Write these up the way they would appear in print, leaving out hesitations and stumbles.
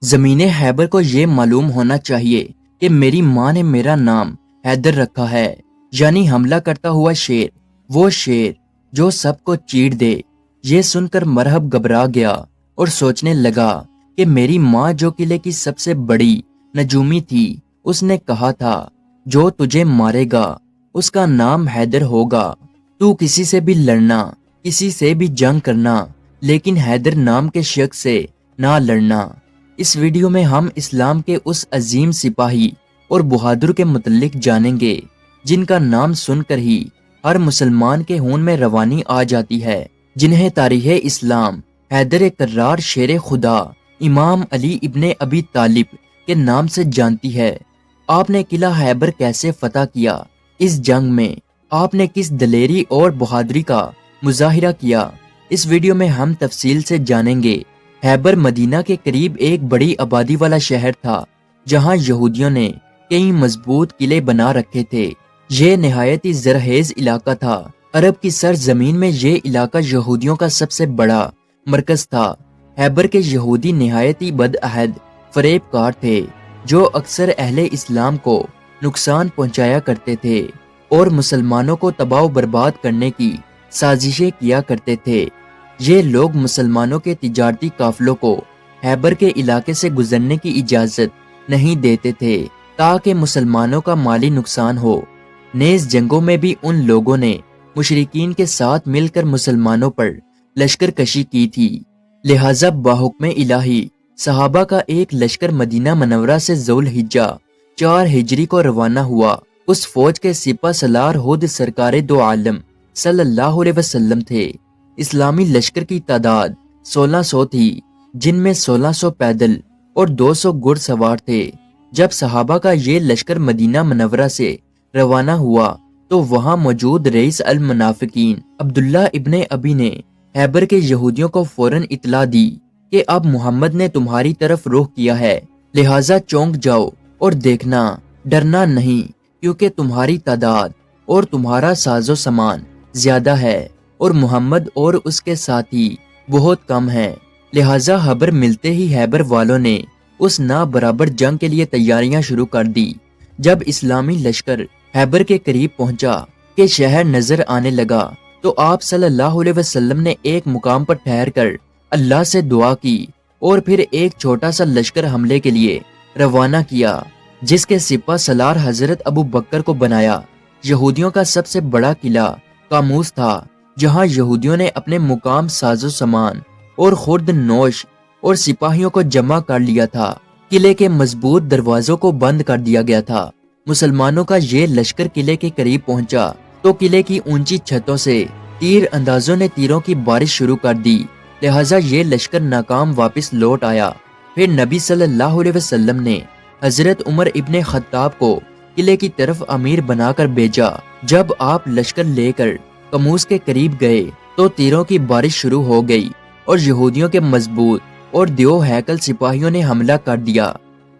زمین خیبر کو یہ معلوم ہونا چاہیے کہ میری ماں نے میرا نام حیدر رکھا ہے، یعنی حملہ کرتا ہوا شیر، وہ شیر جو سب کو چیڑ دے۔ یہ سن کر مرہب گھبرا گیا اور سوچنے لگا کہ میری ماں جو قلعے کی سب سے بڑی نجومی تھی، اس نے کہا تھا جو تجھے مارے گا اس کا نام حیدر ہوگا۔ تو کسی سے بھی لڑنا، کسی سے بھی جنگ کرنا، لیکن حیدر نام کے شخص سے نہ لڑنا۔ اس ویڈیو میں ہم اسلام کے اس عظیم سپاہی اور بہادر کے متعلق جانیں گے جن کا نام سن کر ہی ہر مسلمان کے خون میں روانی آ جاتی ہے، جنہیں تاریخ اسلام حیدر کرار شیر خدا امام علی ابن ابی طالب کے نام سے جانتی ہے۔ آپ نے قلعہ خیبر کیسے فتح کیا؟ اس جنگ میں آپ نے کس دلیری اور بہادری کا مظاہرہ کیا؟ اس ویڈیو میں ہم تفصیل سے جانیں گے۔ خیبر مدینہ کے قریب ایک بڑی آبادی والا شہر تھا جہاں یہودیوں نے کئی مضبوط قلعے بنا رکھے تھے۔ یہ نہایت ہی زرخیز علاقہ تھا۔ عرب کی سرزمین میں یہ علاقہ یہودیوں کا سب سے بڑا مرکز تھا۔ خیبر کے یہودی نہایت ہی بدعہد فریب کار تھے جو اکثر اہل اسلام کو نقصان پہنچایا کرتے تھے اور مسلمانوں کو تباہ و برباد کرنے کی سازشیں کیا کرتے تھے۔ یہ لوگ مسلمانوں کے تجارتی قافلوں کو خیبر کے علاقے سے گزرنے کی اجازت نہیں دیتے تھے تاکہ مسلمانوں کا مالی نقصان ہو۔ نیز جنگوں میں بھی ان لوگوں نے مشرکین کے ساتھ مل کر مسلمانوں پر لشکر کشی کی تھی۔ لہذا بحکم الہی صحابہ کا ایک لشکر مدینہ منورہ سے ذو الحجہ 4 ہجری کو روانہ ہوا۔ اس فوج کے سپہ سالار خود سرکار دو عالم صلی اللہ علیہ وسلم تھے۔ اسلامی لشکر کی تعداد 1600 تھی، جن میں 1600 پیدل اور 200 گھڑ سوار تھے۔ جب صحابہ کا یہ لشکر مدینہ منورہ سے روانہ ہوا تو وہاں موجود رئیس المنافقین عبداللہ ابن ابی نے خیبر کے یہودیوں کو فوراً اطلاع دی کہ اب محمد نے تمہاری طرف رخ کیا ہے، لہٰذا چونک جاؤ اور دیکھنا، ڈرنا نہیں، کیونکہ تمہاری تعداد اور تمہارا ساز و سامان زیادہ ہے اور محمد اور اس کے ساتھی بہت کم ہیں۔ لہٰذا خبر ملتے ہی خیبر والوں نے اس نابرابر جنگ کے لیے تیاریاں شروع کر دی۔ جب اسلامی لشکر خیبر کے قریب پہنچا کہ شہر نظر آنے لگا تو آپ صلی اللہ علیہ وسلم نے ایک مقام پر ٹھہر کر اللہ سے دعا کی اور پھر ایک چھوٹا سا لشکر حملے کے لیے روانہ کیا، جس کے سپہ سالار حضرت ابو بکر کو بنایا۔ یہودیوں کا سب سے بڑا قلعہ قاموس تھا، جہاں یہودیوں نے اپنے مقام، ساز و سامان اور خورد نوش اور سپاہیوں کو جمع کر لیا تھا۔ قلعے کے مضبوط دروازوں کو بند کر دیا گیا تھا۔ مسلمانوں کا یہ لشکر قلعے کے قریب پہنچا تو قلعے کی اونچی چھتوں سے تیر اندازوں نے تیروں کی بارش شروع کر دی، لہٰذا یہ لشکر ناکام واپس لوٹ آیا۔ پھر نبی صلی اللہ علیہ وسلم نے حضرت عمر ابن خطاب کو قلعے کی طرف امیر بنا کر بھیجا۔ جب آپ لشکر لے کر قاموس کے قریب گئے تو تیروں کی بارش شروع ہو گئی اور یہودیوں کے مضبوط اور دیو ہیکل سپاہیوں نے حملہ کر دیا،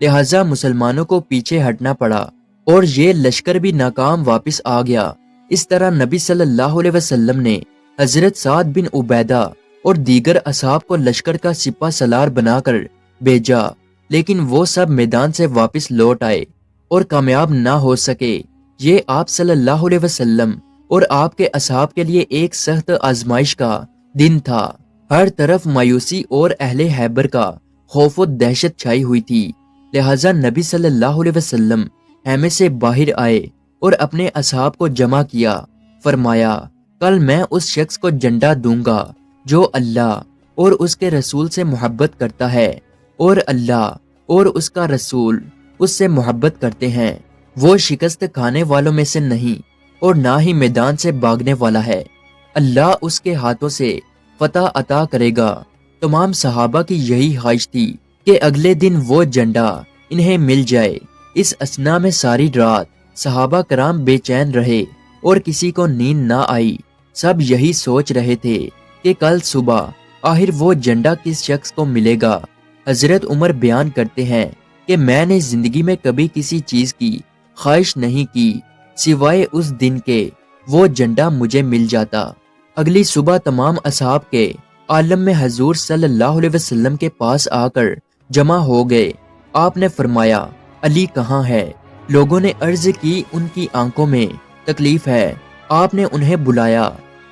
لہٰذا مسلمانوں کو پیچھے ہٹنا پڑا اور یہ لشکر بھی ناکام واپس آ گیا۔ اس طرح نبی صلی اللہ علیہ وسلم نے حضرت سعد بن عبیدہ اور دیگر اصحاب کو لشکر کا سپہ سالار بنا کر بھیجا، لیکن وہ سب میدان سے واپس لوٹ آئے اور کامیاب نہ ہو سکے۔ یہ آپ صلی اللہ علیہ وسلم اور آپ کے اصحاب کے لیے ایک سخت آزمائش کا دن تھا۔ ہر طرف مایوسی اور اہل خیبر کا خوف و دہشت چھائی ہوئی تھی، لہٰذا نبی صلی اللہ علیہ وسلم خیمے سے باہر آئے اور اپنے اصحاب کو جمع کیا۔ فرمایا، کل میں اس شخص کو جھنڈا دوں گا جو اللہ اور اس کے رسول سے محبت کرتا ہے اور اللہ اور اس کا رسول اس سے محبت کرتے ہیں۔ وہ شکست کھانے والوں میں سے نہیں اور نہ ہی میدان سے بھاگنے والا ہے۔ اللہ اس کے ہاتھوں سے فتح عطا کرے گا۔ تمام صحابہ کی یہی خواہش تھی کہ اگلے دن وہ جھنڈا انہیں مل جائے۔ اس اثنا میں ساری رات صحابہ کرام بے چین رہے اور کسی کو نیند نہ آئی۔ سب یہی سوچ رہے تھے کہ کل صبح آخر وہ جھنڈا کس شخص کو ملے گا۔ حضرت عمر بیان کرتے ہیں کہ میں نے زندگی میں کبھی کسی چیز کی خواہش نہیں کی سوائے اس دن کے وہ جھنڈا مجھے مل جاتا۔ اگلی صبح تمام اصحاب کے عالم میں حضور صلی اللہ علیہ وسلم کے پاس آ کر جمع ہو گئے۔ آپ نے فرمایا علی کہاں ہے؟ لوگوں نے عرض کی ان کی آنکھوں میں تکلیف ہے۔ آپ نے انہیں بلایا۔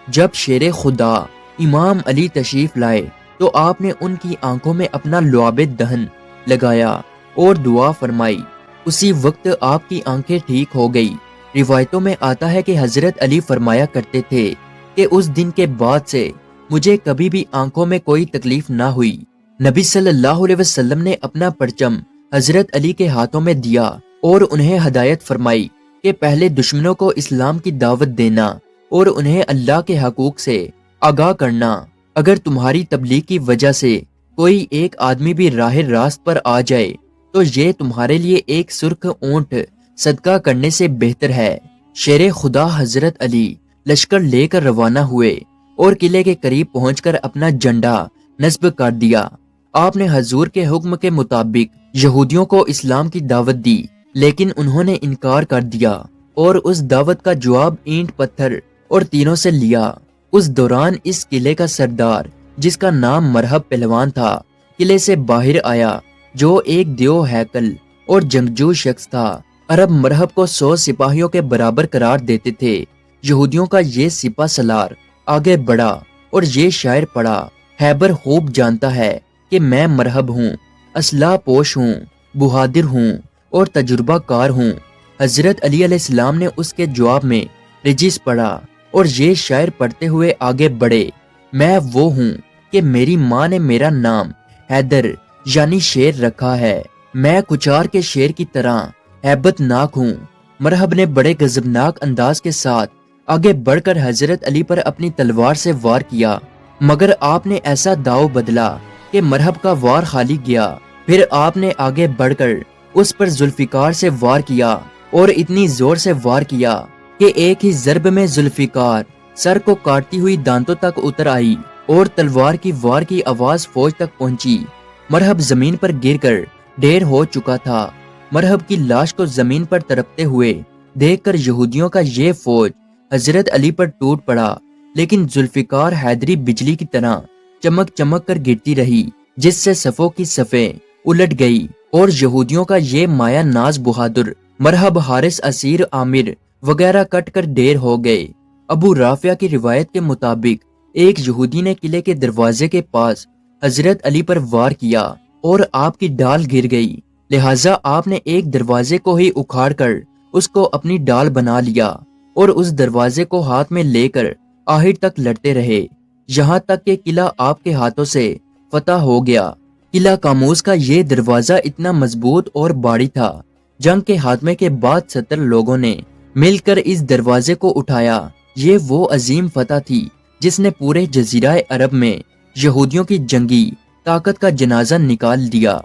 جب شیر خدا امام علی تشریف لائے تو آپ نے ان کی آنکھوں میں اپنا لعاب دہن لگایا اور دعا فرمائی۔ اسی وقت آپ کی آنکھیں ٹھیک ہو گئی۔ روایتوں میں آتا ہے کہ حضرت علی فرمایا کرتے تھے کہ اس دن کے بعد سے مجھے کبھی بھی آنکھوں میں کوئی تکلیف نہ ہوئی۔ نبی صلی اللہ علیہ وسلم نے اپنا پرچم حضرت علی کے ہاتھوں میں دیا اور انہیں ہدایت فرمائی کہ پہلے دشمنوں کو اسلام کی دعوت دینا اور انہیں اللہ کے حقوق سے آگاہ کرنا۔ اگر تمہاری تبلیغ کی وجہ سے کوئی ایک آدمی بھی راہ راست پر آ جائے تو یہ تمہارے لیے ایک سرخ اونٹ صدقہ کرنے سے بہتر ہے۔ شیر خدا حضرت علی لشکر لے کر روانہ ہوئے اور قلعے کے قریب پہنچ کر اپنا جھنڈا نصب کر دیا۔ آپ نے حضور کے حکم کے مطابق یہودیوں کو اسلام کی دعوت دی، لیکن انہوں نے انکار کر دیا اور اس دعوت کا جواب اینٹ پتھر اور تینوں سے لیا۔ اس دوران اس قلعے کا سردار جس کا نام مرہب پہلوان تھا قلعے سے باہر آیا، جو ایک دیو ہیکل اور جنگجو شخص تھا۔ عرب مرہب کو 100 سپاہیوں کے برابر قرار دیتے تھے۔ یہودیوں کا یہ سپہ سالار آگے بڑھا اور یہ شاعر پڑا: خیبر خوب جانتا ہے کہ میں مرہب ہوں، اسلحہ پوش ہوں، بہادر ہوں اور تجربہ کار ہوں۔ حضرت علی علیہ السلام نے اس کے جواب میں رجس پڑھا اور یہ شاعر پڑھتے ہوئے آگے بڑھے: میں وہ ہوں کہ میری ماں نے میرا نام حیدر یعنی شیر رکھا ہے۔ میں کچار کے شیر کی طرح ہیبت ناک ہوں۔ مرہب نے بڑے غضبناک انداز کے ساتھ آگے بڑھ کر حضرت علی پر اپنی تلوار سے وار کیا، مگر آپ نے ایسا داؤ بدلا کہ مرہب کا وار خالی گیا۔ پھر آپ نے آگے بڑھ کر اس پر ذوالفقار سے وار کیا اور اتنی زور سے وار کیا کہ ایک ہی ضرب میں ذوالفقار سر کو کاٹتی ہوئی دانتوں تک اتر آئی اور تلوار کی وار کی آواز فوج تک پہنچی۔ مرہب زمین پر گر کر ڈھیر ہو چکا تھا۔ مرہب کی لاش کو زمین پر تڑپتے ہوئے دیکھ کر یہودیوں کا یہ فوج حضرت علی پر ٹوٹ پڑا، لیکن ذوالفقار حیدری بجلی کی طرح چمک چمک کر گرتی رہی، جس سے صفوں کی صفیں الٹ گئی اور یہودیوں کا یہ مایا ناز بہادر مرہب، حارث، اسیر، عامر وغیرہ کٹ کر ڈھیر ہو گئے۔ ابو رافع کی روایت کے مطابق ایک یہودی نے قلعے کے دروازے کے پاس حضرت علی پر وار کیا اور آپ کی ڈال گر گئی، لہٰذا آپ نے ایک دروازے کو ہی اکھاڑ کر اس کو اپنی ڈال بنا لیا اور اس دروازے کو ہاتھ میں لے کر آخر تک لڑتے رہے، یہاں تک کہ قلعہ آپ کے ہاتھوں سے فتح ہو گیا۔ قلعہ قاموس کا یہ دروازہ اتنا مضبوط اور بھاری تھا، جنگ کے خاتمے کے بعد 70 لوگوں نے مل کر اس دروازے کو اٹھایا۔ یہ وہ عظیم فتح تھی جس نے پورے جزیرہ عرب میں یہودیوں کی جنگی طاقت کا جنازہ نکال دیا۔